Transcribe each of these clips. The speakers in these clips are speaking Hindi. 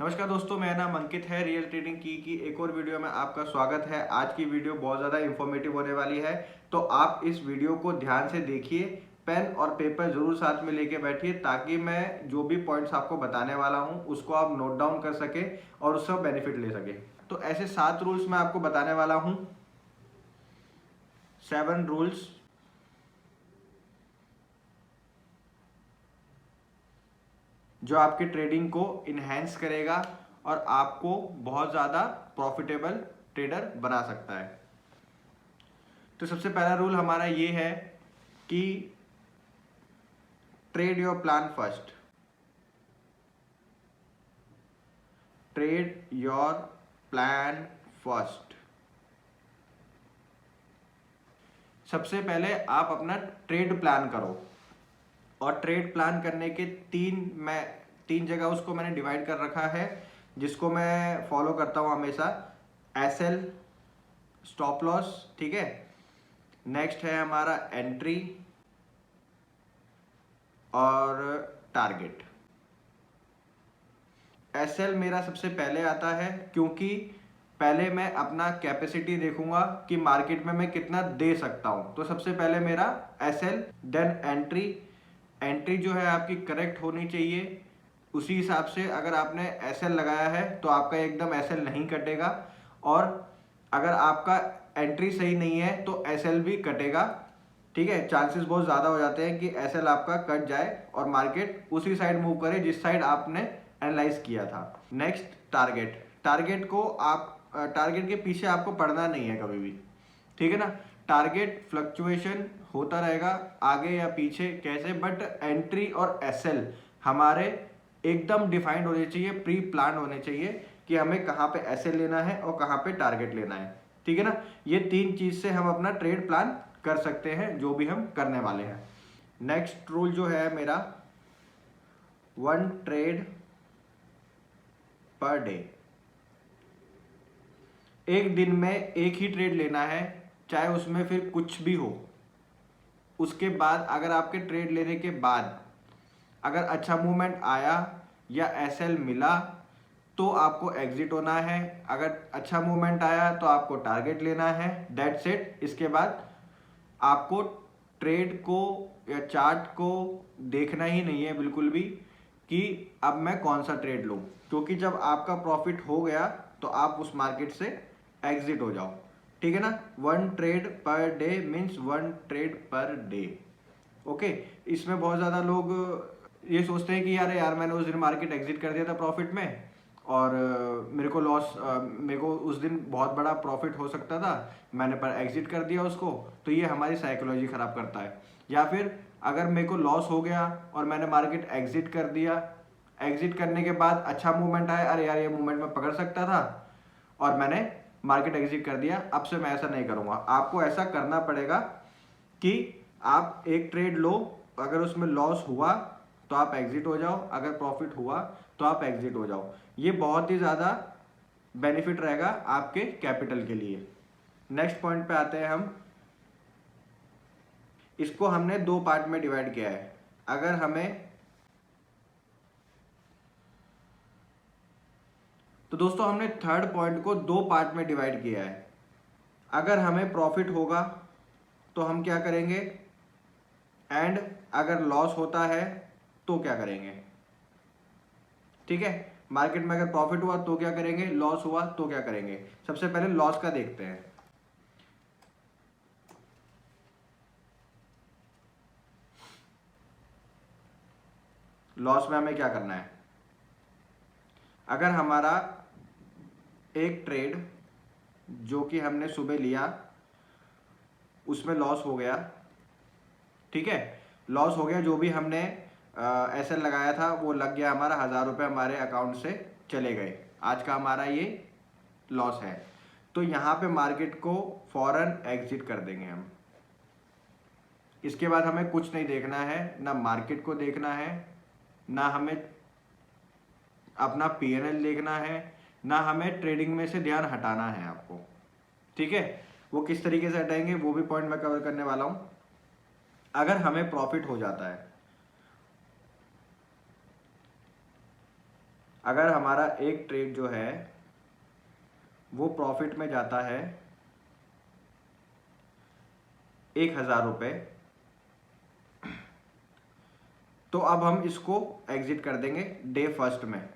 नमस्कार दोस्तों, मेरा नाम अंकित है। रियल ट्रेडिंग की एक और वीडियो में आपका स्वागत है। आज की वीडियो बहुत ज़्यादा इंफॉर्मेटिव होने वाली है, तो आप इस वीडियो को ध्यान से देखिए। पेन और पेपर जरूर साथ में लेके बैठिए ताकि मैं जो भी पॉइंट्स आपको बताने वाला हूँ उसको आप नोट डाउन कर सके और उससे बेनिफिट ले सके। तो ऐसे 7 रूल्स मैं आपको बताने वाला हूँ। 7 रूल्स जो आपके ट्रेडिंग को इन्हेंस करेगा और आपको बहुत ज़्यादा प्रॉफिटेबल ट्रेडर बना सकता है। तो सबसे पहला रूल हमारा ये है कि trade your plan first. Trade your plan first. सबसे पहले आप अपना ट्रेड प्लान करो, और ट्रेड प्लान करने के तीन जगह उसको मैंने डिवाइड कर रखा है, जिसको मैं फॉलो करता हूँ हमेशा। एसएल, स्टॉप लॉस, ठीक है। नेक्स्ट है हमारा एंट्री और टारगेट। एसएल मेरा सबसे पहले आता है क्योंकि पहले मैं अपना कैपेसिटी देखूंगा कि मार्केट में मैं कितना दे सकता हूं। तो सबसे पहले मेरा एसएल, देन एंट्री। एंट्री जो है आपकी करेक्ट होनी चाहिए। उसी हिसाब से अगर आपने एसएल लगाया है तो आपका एकदम एसएल नहीं कटेगा, और अगर आपका एंट्री सही नहीं है तो एसएल भी कटेगा, ठीक है। चांसेस बहुत ज़्यादा हो जाते हैं कि एसएल आपका कट जाए और मार्केट उसी साइड मूव करे जिस साइड आपने एनालाइज किया था। Next target. टारगेट को आप टारगेट के पीछे आपको पड़ना नहीं है कभी भी, ठीक है ना। टारगेट फ्लक्चुएशन होता रहेगा आगे या पीछे कैसे, बट एंट्री और एसएल हमारे एकदम डिफाइंड होने चाहिए, प्री प्लान होने चाहिए कि हमें कहाँ पे एसएल लेना है और कहाँ पे टारगेट लेना है, ठीक है ना। ये तीन चीज से हम अपना ट्रेड प्लान कर सकते हैं जो भी हम करने वाले हैं। नेक्स्ट रूल जो है मेरा, 1 ट्रेड पर डे। एक दिन में एक ही ट्रेड लेना है, चाहे उसमें फिर कुछ भी हो। उसके बाद अगर आपके ट्रेड लेने के बाद अगर अच्छा मूवमेंट आया या एसएल मिला तो आपको एग्जिट होना है। अगर अच्छा मूवमेंट आया तो आपको टारगेट लेना है, दैट्स इट। इसके बाद आपको ट्रेड को या चार्ट को देखना ही नहीं है बिल्कुल भी कि अब मैं कौन सा ट्रेड लूं, क्योंकि जब आपका प्रॉफिट हो गया तो आप उस मार्केट से एग्जिट हो जाओ, ठीक है ना। 1 trade per day means 1 trade per day, okay. इसमें बहुत ज़्यादा लोग ये सोचते हैं कि यार मैंने उस दिन मार्केट एग्जिट कर दिया था प्रॉफिट में, और मेरे को उस दिन बहुत बड़ा प्रॉफिट हो सकता था, मैंने पर एग्जिट कर दिया उसको। तो ये हमारी साइकोलॉजी ख़राब करता है। या फिर अगर मेरे को लॉस हो गया और मैंने मार्केट एग्जिट कर दिया, एग्जिट करने के बाद अच्छा मूवमेंट आया, अरे यार ये मूवमेंट मैं पकड़ सकता था और मैंने मार्केट एग्जिट कर दिया, अब से मैं ऐसा नहीं करूँगा। आपको ऐसा करना पड़ेगा कि आप एक ट्रेड लो, अगर उसमें लॉस हुआ तो आप एग्जिट हो जाओ, अगर प्रॉफिट हुआ तो आप एग्जिट हो जाओ। ये बहुत ही ज़्यादा बेनिफिट रहेगा आपके कैपिटल के लिए। नेक्स्ट पॉइंट पे आते हैं हम। इसको हमने 2 पार्ट में डिवाइड किया है। अगर हमें तो दोस्तों हमने थर्ड पॉइंट को 2 पार्ट में डिवाइड किया है। अगर हमें प्रॉफिट होगा तो हम क्या करेंगे, एंड अगर लॉस होता है तो क्या करेंगे, ठीक है। मार्केट में अगर प्रॉफिट हुआ तो क्या करेंगे, लॉस हुआ तो क्या करेंगे। सबसे पहले लॉस का देखते हैं। लॉस में हमें क्या करना है, अगर हमारा एक ट्रेड जो कि हमने सुबह लिया उसमें लॉस हो गया, ठीक है। लॉस हो गया, जो भी हमने एसएल लगाया था वो लग गया, हमारा 1000 रुपये हमारे अकाउंट से चले गए। आज का हमारा ये लॉस है। तो यहाँ पे मार्केट को फौरन एग्जिट कर देंगे हम। इसके बाद हमें कुछ नहीं देखना है, ना मार्केट को देखना है, ना हमें अपना पीएनएल देखना है, ना हमें ट्रेडिंग में से ध्यान हटाना है आपको, ठीक है। वो किस तरीके से हटाएंगे वो भी पॉइंट मैं कवर करने वाला हूँ। अगर हमें प्रॉफिट हो जाता है, अगर हमारा एक ट्रेड जो है वो प्रॉफिट में जाता है 1,000 रुपये, तो अब हम इसको एग्जिट कर देंगे डे फर्स्ट में।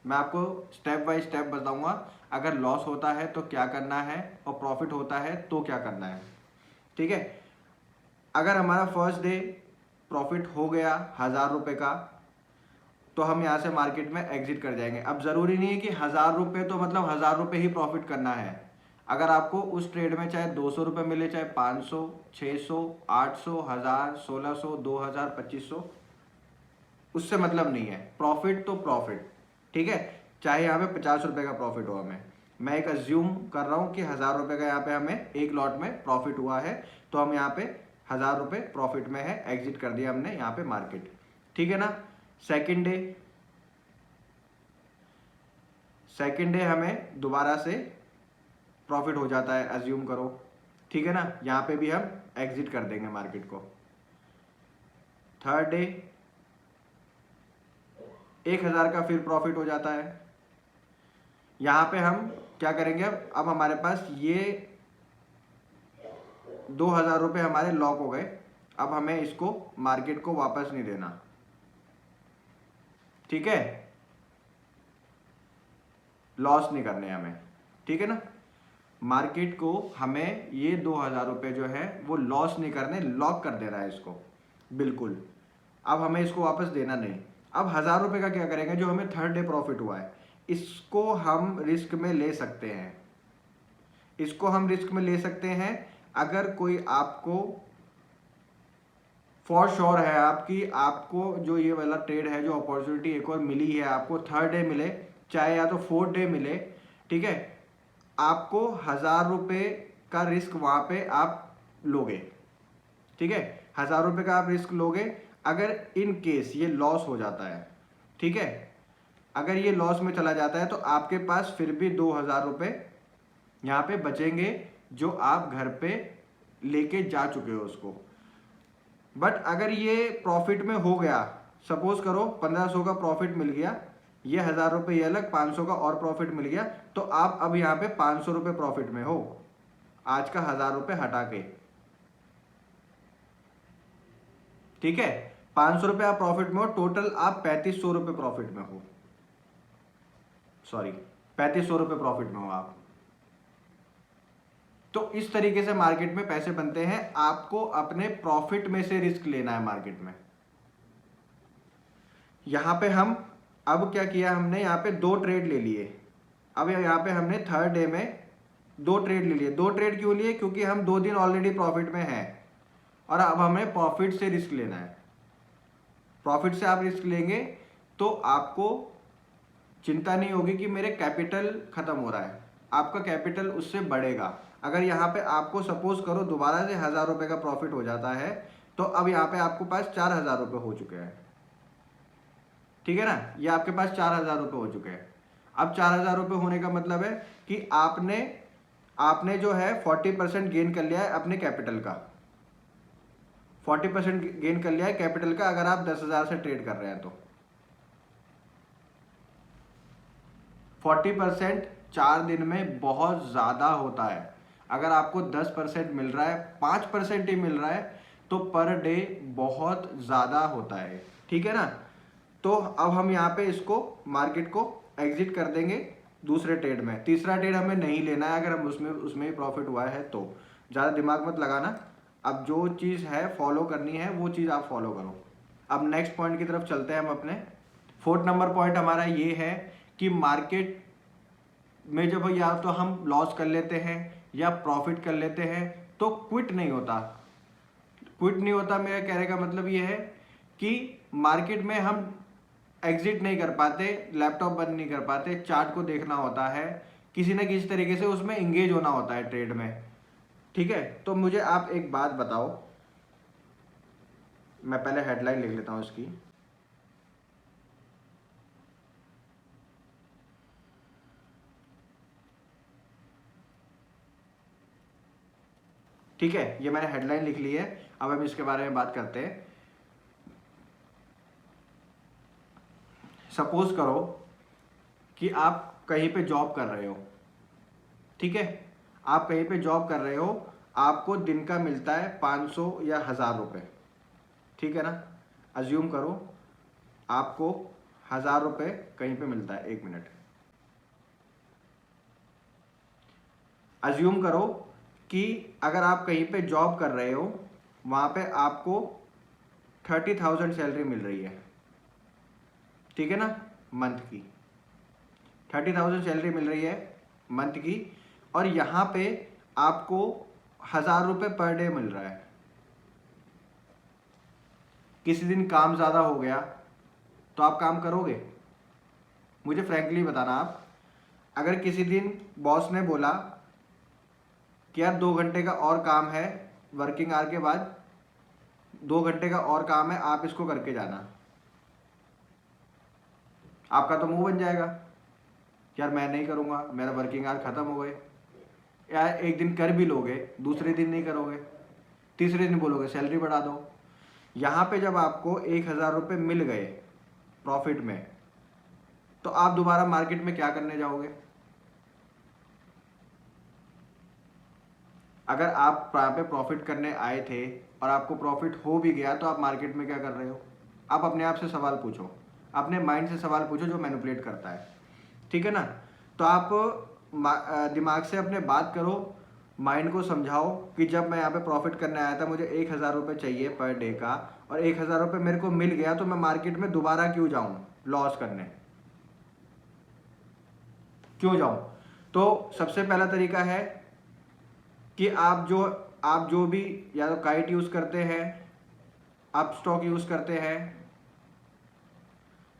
मैं आपको स्टेप बाय स्टेप बताऊंगा, अगर लॉस होता है तो क्या करना है और प्रॉफिट होता है तो क्या करना है। ठीक है, अगर हमारा फर्स्ट डे प्रॉफिट हो गया 1,000 रुपये का, तो हम यहाँ से मार्केट में एग्जिट कर जाएंगे। अब ज़रूरी नहीं है कि 1,000 रुपये तो मतलब 1,000 रुपये ही प्रॉफिट करना है। अगर आपको उस ट्रेड में चाहे 200 रुपये मिले, चाहे 500, 600, 800, 1,000, 1,600, 2,000, 2,500, उससे मतलब नहीं है। प्रॉफिट तो प्रॉफिट, ठीक है, चाहे यहाँ पे 50 रुपये का प्रॉफिट हो हमें। मैं एक अज्यूम कर रहा हूँ कि 1,000 रुपये का यहाँ पे हमें एक लॉट में प्रॉफिट हुआ है, तो हम यहाँ पे 1,000 रुपये प्रॉफिट में है, एग्जिट कर दिया हमने यहाँ पे मार्केट। ठीक है ना। सेकेंड डे हमें दोबारा से प्रॉफिट हो जाता है, अज्यूम करो। ठीक है ना, यहाँ पे भी हम एग्जिट कर देंगे मार्केट को। थर्ड डे 1,000 का फिर प्रॉफिट हो जाता है। यहाँ पे हम क्या करेंगे, अब हमारे पास ये 2,000 रुपये हमारे लॉक हो गए। अब हमें इसको मार्केट को वापस नहीं देना। ठीक है, लॉस नहीं करने हमें। ठीक है ना, मार्केट को हमें ये 2,000 रुपये जो है वो लॉस नहीं करने, लॉक कर देना है इसको बिल्कुल। अब हमें इसको वापस देना नहीं। अब 1,000 रुपये का क्या करेंगे, जो हमें थर्ड डे प्रॉफिट हुआ है, इसको हम रिस्क में ले सकते हैं। इसको हम रिस्क में ले सकते हैं अगर कोई आपको फॉर श्योर है आपको जो ये वाला ट्रेड है, जो अपॉर्चुनिटी एक और मिली है आपको, थर्ड डे मिले चाहे या तो फोर्थ डे मिले, ठीक है, आपको 1,000 रुपये का रिस्क वहां पे आप लोगे। ठीक है, 1,000 रुपये का आप रिस्क लोगे। अगर इन केस ये लॉस हो जाता है, ठीक है, अगर ये लॉस में चला जाता है तो आपके पास फिर भी 2,000 रुपये यहाँ पे बचेंगे, जो आप घर पे लेके जा चुके हो उसको। बट अगर ये प्रॉफिट में हो गया, सपोज करो 1,500 का प्रॉफिट मिल गया, ये 1,000 रुपये ये अलग, 500 का और प्रॉफिट मिल गया, तो आप अब यहाँ पे 500 रुपये प्रॉफिट में हो, आज का 1,000 रुपये हटा के। ठीक है, 500 रुपये आप प्रॉफिट में हो, टोटल आप 3,500 रुपये प्रॉफिट में हो, सॉरी 3,500 रुपये प्रॉफिट में हो आप। तो इस तरीके से मार्केट में पैसे बनते हैं। आपको अपने प्रॉफिट में से रिस्क लेना है मार्केट में। यहां पे हम अब क्या किया, हमने यहाँ पे 2 ट्रेड ले लिए। अब यहाँ पे हमने थर्ड डे में 2 ट्रेड ले लिए। 2 ट्रेड क्यों लिए, क्योंकि हम 2 दिन ऑलरेडी प्रॉफिट में हैं और अब हमें प्रॉफिट से रिस्क लेना है। प्रॉफिट से आप रिस्क लेंगे तो आपको चिंता नहीं होगी कि मेरे कैपिटल खत्म हो रहा है, आपका कैपिटल उससे बढ़ेगा। अगर यहाँ पे आपको सपोज करो दोबारा से 1,000 रुपये का प्रॉफिट हो जाता है, तो अब यहाँ पे आपको पास 4,000 रुपये हो चुके हैं। ठीक है ना, ये आपके पास 4,000 रुपये हो चुके हैं। अब 4,000 रुपये होने का मतलब है कि आपने जो है 40% गेन कर लिया है अपने कैपिटल का। 40% गेन कर लिया है कैपिटल का, अगर आप 10,000 से ट्रेड कर रहे हैं तो 40% 4 दिन में बहुत ज़्यादा होता है। अगर आपको 10% मिल रहा है, 5% ही मिल रहा है, तो पर डे बहुत ज़्यादा होता है। ठीक है ना, तो अब हम यहाँ पे इसको मार्केट को एग्जिट कर देंगे दूसरे ट्रेड में। तीसरा ट्रेड हमें नहीं लेना है, अगर हम उसमें ही प्रॉफिट हुआ है तो। ज़्यादा दिमाग मत लगाना, अब जो चीज़ है फॉलो करनी है वो चीज़ आप फॉलो करो। अब नेक्स्ट पॉइंट की तरफ चलते हैं हम अपने। 4th नंबर पॉइंट हमारा ये है कि मार्केट में जब या तो हम लॉस कर लेते हैं या प्रॉफिट कर लेते हैं तो क्विट नहीं होता। क्विट नहीं होता, मेरा कहने का मतलब ये है कि मार्केट में हम एग्जिट नहीं कर पाते, लैपटॉप बंद नहीं कर पाते, चार्ट को देखना होता है, किसी न किसी तरीके से उसमें इंगेज होना होता है ट्रेड में। ठीक है, तो मुझे आप एक बात बताओ, मैं पहले हेडलाइन लिख लेता हूं इसकी। ठीक है, ये मैंने हेडलाइन लिख ली है। अब हम इसके बारे में बात करते हैं। सपोज करो कि आप कहीं पे जॉब कर रहे हो, ठीक है, आप कहीं पे जॉब कर रहे हो, आपको दिन का मिलता है 500 या 1000 रुपये, ठीक है ना। अज्यूम करो आपको 1000 रुपये कहीं पे मिलता है, 1 मिनट, अज्यूम करो कि अगर आप कहीं पे जॉब कर रहे हो, वहाँ पे आपको 30,000 सैलरी मिल रही है, ठीक है ना, मंथ की 30,000 सैलरी मिल रही है मंथ की, और यहाँ पे आपको 1000 रुपये पर डे मिल रहा है। किसी दिन काम ज़्यादा हो गया तो आप काम करोगे? मुझे फ्रैंकली बताना आप, अगर किसी दिन बॉस ने बोला कि यार 2 घंटे का और काम है, वर्किंग आवर के बाद 2 घंटे का और काम है, आप इसको करके जाना, आपका तो मुंह बन जाएगा, यार मैं नहीं करूँगा, मेरा वर्किंग आवर ख़त्म हो गए। यार एक दिन कर भी लोगे, दूसरे दिन नहीं करोगे, तीसरे दिन बोलोगे सैलरी बढ़ा दो। यहाँ पे जब आपको 1,000 रुपये मिल गए प्रॉफिट में, तो आप दोबारा मार्केट में क्या करने जाओगे? अगर आप यहाँ पे प्रॉफिट करने आए थे और आपको प्रॉफिट हो भी गया, तो आप मार्केट में क्या कर रहे हो? आप अपने आप से सवाल पूछो, अपने माइंड से सवाल पूछो जो मैनिपुलेट करता है, ठीक है ना। तो आप दिमाग से अपने बात करो, माइंड को समझाओ कि जब मैं यहाँ पे प्रॉफिट करने आया था, मुझे 1,000 रुपये चाहिए पर डे का, और 1,000 रुपये मेरे को मिल गया, तो मैं मार्केट में दोबारा क्यों जाऊँ लॉस करने, क्यों जाऊँ? तो सबसे पहला तरीका है कि आप जो भी, या तो काइट यूज़ करते हैं, आप स्टॉक यूज़ करते हैं,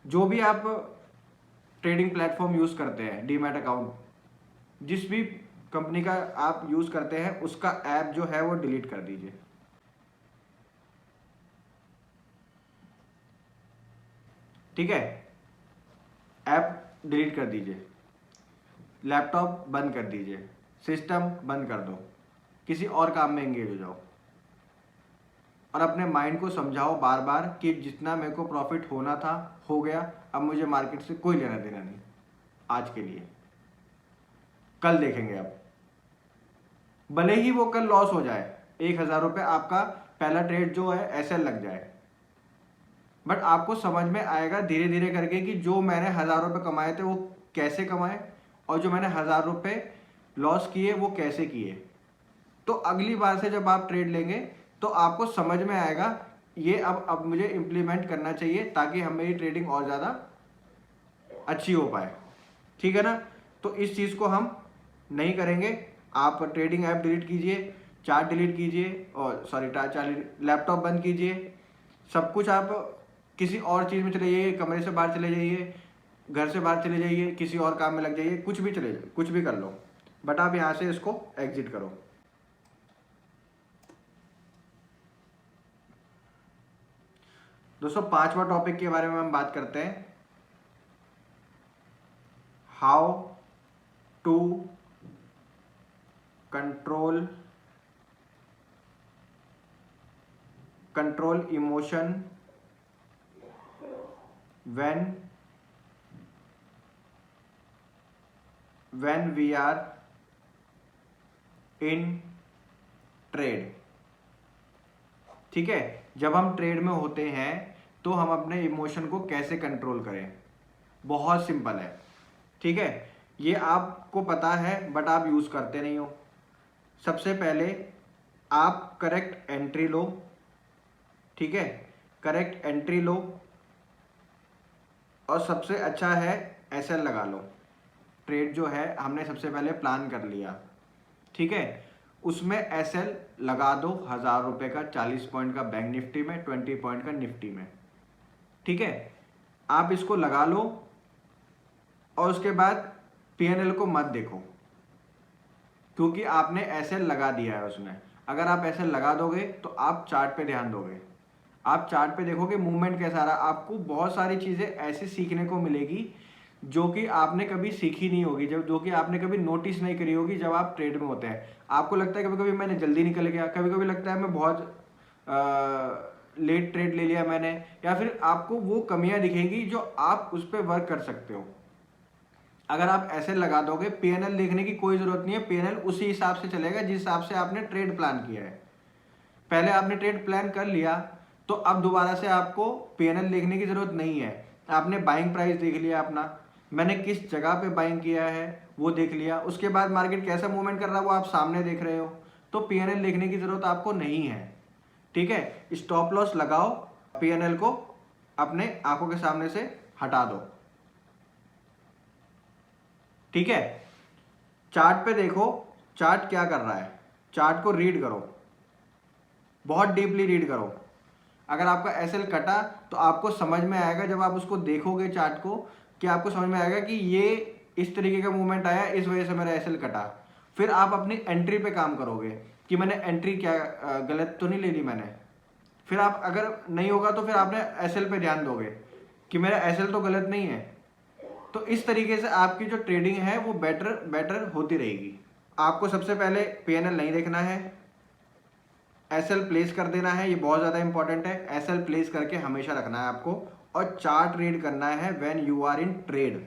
जो भी आप ट्रेडिंग प्लेटफॉर्म यूज़ करते हैं, डीमैट अकाउंट, जिस भी कंपनी का आप यूज़ करते हैं, उसका ऐप जो है वो डिलीट कर दीजिए, ठीक है, ऐप डिलीट कर दीजिए, लैपटॉप बंद कर दीजिए, सिस्टम बंद कर दो, किसी और काम में एंगेज हो जाओ, और अपने माइंड को समझाओ बार बार कि जितना मेरे को प्रॉफिट होना था हो गया, अब मुझे मार्केट से कोई लेना देना नहीं आज के लिए, कल देखेंगे। अब भले ही वो कल लॉस हो जाए, 1,000 रुपये आपका पहला ट्रेड जो है ऐसे लग जाए, बट आपको समझ में आएगा धीरे धीरे करके कि जो मैंने 1,000 रुपये कमाए थे वो कैसे कमाए, और जो मैंने 1,000 रुपये लॉस किए वो कैसे किए। तो अगली बार से जब आप ट्रेड लेंगे तो आपको समझ में आएगा ये अब मुझे इम्प्लीमेंट करना चाहिए, ताकि हम मेरी ट्रेडिंग और ज़्यादा अच्छी हो पाए, ठीक है ना। तो इस चीज़ को हम नहीं करेंगे। आप ट्रेडिंग ऐप डिलीट कीजिए, चार्ट डिलीट कीजिए, और सॉरी चार्ट, लैपटॉप बंद कीजिए, सब कुछ आप किसी और चीज़ में चले जाइए, कमरे से बाहर चले जाइए, घर से बाहर चले जाइए, किसी और काम में लग जाइए, कुछ भी चले जाइए, कुछ भी कर लो, बट आप यहाँ से इसको एग्जिट करो। दोस्तों 5वां टॉपिक के बारे में हम बात करते हैं, how to control emotion when we are in trade, ठीक है। जब हम ट्रेड में होते हैं तो हम अपने इमोशन को कैसे कंट्रोल करें, बहुत सिंपल है, ठीक है। ये आपको पता है बट आप यूज़ करते नहीं हो। सबसे पहले आप करेक्ट एंट्री लो, ठीक है, करेक्ट एंट्री लो, और सबसे अच्छा है एसएल लगा लो। ट्रेड जो है हमने सबसे पहले प्लान कर लिया, ठीक है, उसमें एसएल लगा दो 1,000 रुपये का, 40 पॉइंट का बैंक निफ्टी में, 20 पॉइंट का निफ्टी में, ठीक है। आप इसको लगा लो और उसके बाद पीएनएल को मत देखो, क्योंकि आपने एसएल लगा दिया है उसमें। अगर आप एसएल लगा दोगे तो आप चार्ट पे ध्यान दोगे, आप चार्ट पे देखोगे मूवमेंट कैसा रहा, आपको बहुत सारी चीज़ें ऐसी सीखने को मिलेगी जो कि आपने कभी सीखी नहीं होगी, जो कि आपने कभी नोटिस नहीं करी होगी जब आप ट्रेड में होते हैं। आपको लगता है कभी कभी मैंने जल्दी निकल गया, कभी कभी लगता है मैं बहुत लेट ट्रेड ले लिया मैंने, या फिर आपको वो कमियां दिखेंगी जो आप उस पर वर्क कर सकते हो। अगर आप ऐसे लगा दोगे, पीएनएल देखने की कोई जरूरत नहीं है, पीएनएल उसी हिसाब से चलेगा जिस हिसाब से आपने ट्रेड प्लान किया है। पहले आपने ट्रेड प्लान कर लिया तो अब दोबारा से आपको पीएनएल देखने की जरूरत नहीं है। आपने बाइंग प्राइस देख लिया अपना, मैंने किस जगह पे बाइंग किया है वो देख लिया, उसके बाद मार्केट कैसा मूवमेंट कर रहा है वो आप सामने देख रहे हो, तो पीएनएल देखने की जरूरत आपको नहीं है। ठीक है, स्टॉप लॉस लगाओ, पीएनएल को अपने आंखों के सामने से हटा दो। ठीक है, चार्ट पे देखो, चार्ट क्या कर रहा है, चार्ट को रीड करो, बहुत डीपली रीड करो। अगर आपका एसएल कटा तो आपको समझ में आएगा, जब आप उसको देखोगे चार्ट को, कि आपको समझ में आएगा कि ये इस तरीके का मूवमेंट आया, इस वजह से मेरा एसएल कटा। फिर आप अपनी एंट्री पे काम करोगे कि मैंने एंट्री क्या गलत तो नहीं ले ली मैंने। फिर आप अगर नहीं होगा तो फिर आपने एसएल पे ध्यान दोगे कि मेरा एसएल तो गलत नहीं है। तो इस तरीके से आपकी जो ट्रेडिंग है वो बेटर होती रहेगी। आपको सबसे पहले पीएनएल नहीं देखना है, एसएल प्लेस कर देना है, ये बहुत ज़्यादा इंपॉर्टेंट है। एसएल प्लेस करके हमेशा रखना है आपको, और चार्ट रीड करना है when you are in trade.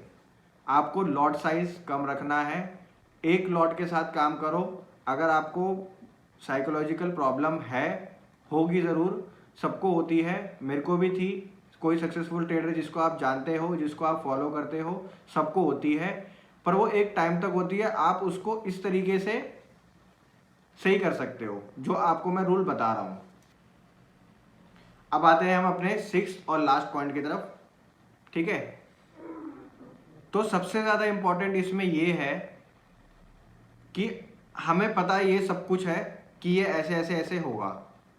आपको लॉट साइज कम रखना है, एक लॉट के साथ काम करो। अगर आपको साइकोलॉजिकल प्रॉब्लम है, होगी ज़रूर, सबको होती है, मेरे को भी थी, कोई सक्सेसफुल ट्रेडर जिसको आप जानते हो, जिसको आप फॉलो करते हो, सबको होती है, पर वो एक टाइम तक होती है। आप उसको इस तरीके से सही कर सकते हो जो आपको मैं रूल बता रहा हूं। अब आते हैं हम अपने 6th और लास्ट पॉइंट की तरफ। ठीक है, तो सबसे ज्यादा इंपॉर्टेंट इसमें ये है कि हमें पता है ये सब कुछ है कि ये ऐसे ऐसे ऐसे होगा,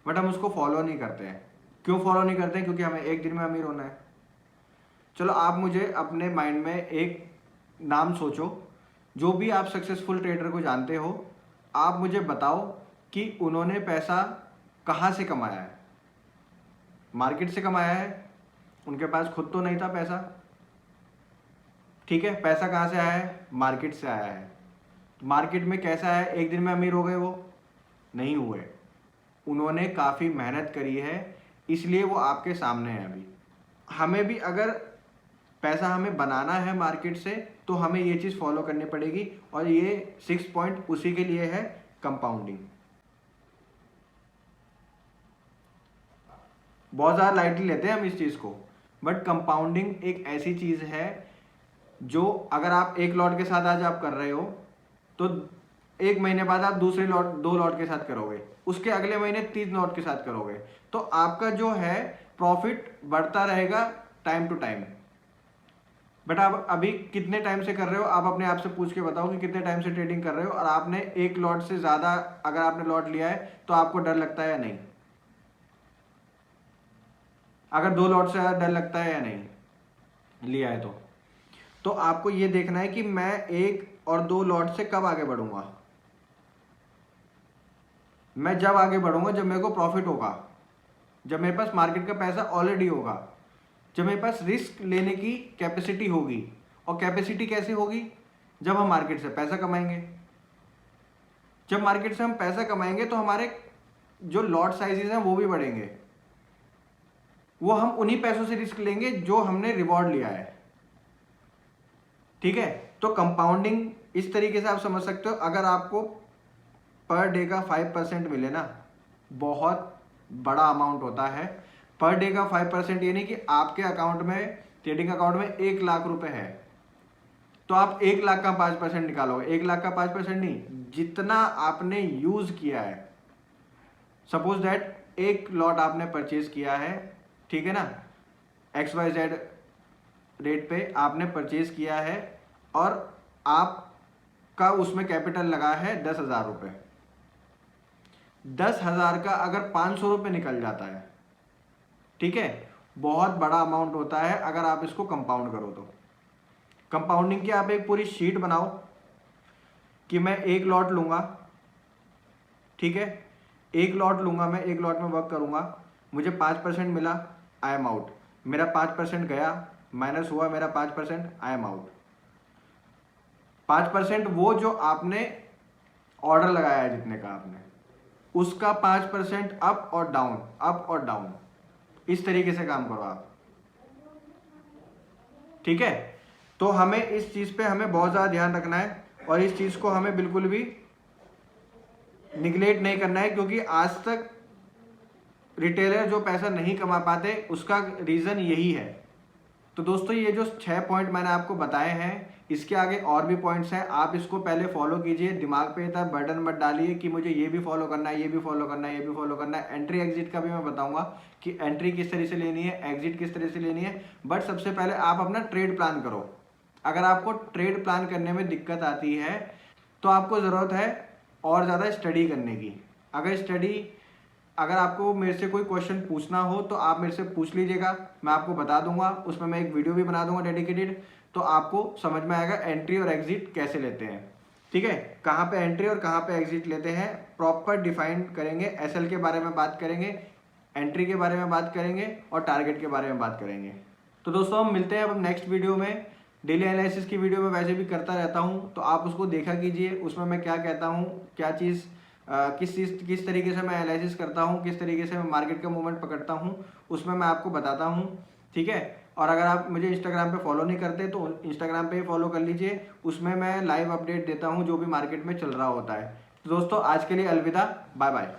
बट हम उसको फॉलो नहीं करते हैं। क्यों फॉलो नहीं करते हैं? क्योंकि हमें एक दिन में अमीर होना है। चलो आप मुझे अपने माइंड में एक नाम सोचो, जो भी आप सक्सेसफुल ट्रेडर को जानते हो, आप मुझे बताओ कि उन्होंने पैसा कहाँ से कमाया है। मार्केट से कमाया है, उनके पास खुद तो नहीं था पैसा। ठीक है, पैसा कहाँ से आया है? मार्केट से आया है। मार्केट में कैसा है, एक दिन में अमीर हो गए? वो नहीं हुए, उन्होंने काफ़ी मेहनत करी है, इसलिए वो आपके सामने है अभी। हमें भी अगर पैसा हमें बनाना है मार्केट से, तो हमें ये चीज़ फॉलो करनी पड़ेगी, और ये 6 पॉइंट उसी के लिए है, कंपाउंडिंग। बहुत ज़्यादा लाइटली लेते हैं हम इस चीज़ को, बट कंपाउंडिंग एक ऐसी चीज़ है जो अगर आप एक लॉट के साथ आज आप कर रहे हो, तो एक महीने बाद आप दूसरे लॉट, 2 लॉट के साथ करोगे, उसके अगले महीने 3 लॉट के साथ करोगे, तो आपका जो है प्रॉफिट बढ़ता रहेगा टाइम टू टाइम। बट आप अभी कितने टाइम से कर रहे हो, आप अपने आप से पूछ के बताओ कि कितने टाइम से ट्रेडिंग कर रहे हो, और आपने एक लॉट से ज़्यादा अगर आपने लॉट लिया है तो आपको डर लगता है या नहीं? अगर 2 लॉट से ज़्यादा डर लगता है या नहीं लिया है तो आपको ये देखना है कि मैं 1 और 2 लॉट से कब आगे बढ़ूंगा। मैं जब आगे बढ़ूंगा जब मेरे को प्रॉफिट होगा, जब मेरे पास मार्केट का पैसा ऑलरेडी होगा, जब मेरे पास रिस्क लेने की कैपेसिटी होगी। और कैपेसिटी कैसे होगी? जब हम मार्केट से पैसा कमाएंगे। जब मार्केट से हम पैसा कमाएंगे तो हमारे जो लॉट साइजेस हैं वो भी बढ़ेंगे, वो हम उन्हीं पैसों से रिस्क लेंगे जो हमने रिवॉर्ड लिया है। ठीक है, तो कंपाउंडिंग इस तरीके से आप समझ सकते हो। अगर आपको पर डे का 5% मिले ना, बहुत बड़ा अमाउंट होता है। पर डे का 5% ये नहीं कि आपके अकाउंट में, ट्रेडिंग अकाउंट में 1 लाख रुपए है तो आप 1 लाख का 5% निकालोगे। 1 लाख का 5% नहीं, जितना आपने यूज किया है। सपोज दैट एक लॉट आपने परचेज किया है, ठीक है ना, XYZ रेट पे आपने परचेज किया है, और आपका उसमें कैपिटल लगा है 10,000 रुपये। 10,000 का अगर 500 रुपये निकल जाता है, ठीक है, बहुत बड़ा अमाउंट होता है अगर आप इसको कंपाउंड करो तो। कंपाउंडिंग की आप एक पूरी शीट बनाओ कि मैं एक लॉट लूंगा, ठीक है, एक लॉट लूंगा, मैं एक लॉट में वर्क करूंगा, मुझे 5% मिला, आई एम आउट। मेरा 5% गया, माइनस हुआ मेरा 5%, आई एम आउट। 5% वो जो आपने ऑर्डर लगाया है, जितने का आपने, उसका 5% अप और डाउन, अप और डाउन, इस तरीके से काम करो आप। ठीक है, तो हमें इस चीज़ पे हमें बहुत ज़्यादा ध्यान रखना है और इस चीज़ को हमें बिल्कुल भी निगलेक्ट नहीं करना है, क्योंकि आज तक रिटेलर जो पैसा नहीं कमा पाते उसका रीज़न यही है। तो दोस्तों ये जो 6 पॉइंट मैंने आपको बताए हैं, इसके आगे और भी पॉइंट्स हैं, आप इसको पहले फॉलो कीजिए। दिमाग पे इतना बर्डन मत डालिए कि मुझे ये भी फॉलो करना है, ये भी फॉलो करना है, ये भी फॉलो करना है। एंट्री एग्जिट का भी मैं बताऊंगा कि एंट्री किस तरह से लेनी है, एग्जिट किस तरह से लेनी है। बट सबसे पहले आप अपना ट्रेड प्लान करो। अगर आपको ट्रेड प्लान करने में दिक्कत आती है तो आपको ज़रूरत है और ज़्यादा स्टडी करने की। अगर आपको मेरे से कोई क्वेश्चन पूछना हो तो आप मेरे से पूछ लीजिएगा, मैं आपको बता दूंगा। उसमें मैं एक वीडियो भी बना दूंगा डेडिकेटेड, तो आपको समझ में आएगा एंट्री और एग्जिट कैसे लेते हैं। ठीक है, कहाँ पे एंट्री और कहाँ पे एग्जिट लेते हैं प्रॉपर डिफाइन करेंगे। एसएल के बारे में बात करेंगे, एंट्री के बारे में बात करेंगे और टारगेट के बारे में बात करेंगे। तो दोस्तों हम मिलते हैं अब नेक्स्ट वीडियो में। डेली एनालिसिस की वीडियो में वैसे भी करता रहता हूँ, तो आप उसको देखा कीजिए। उसमें मैं क्या कहता हूँ, क्या चीज़ किस तरीके से मैं एनालिसिस करता हूँ, किस तरीके से मैं मार्केट का मूवमेंट पकड़ता हूँ, उसमें मैं आपको बताता हूँ। ठीक है, और अगर आप मुझे इंस्टाग्राम पे फॉलो नहीं करते तो इंस्टाग्राम पे ही फॉलो कर लीजिए। उसमें मैं लाइव अपडेट देता हूँ जो भी मार्केट में चल रहा होता है। तो दोस्तों आज के लिए अलविदा, बाय बाय।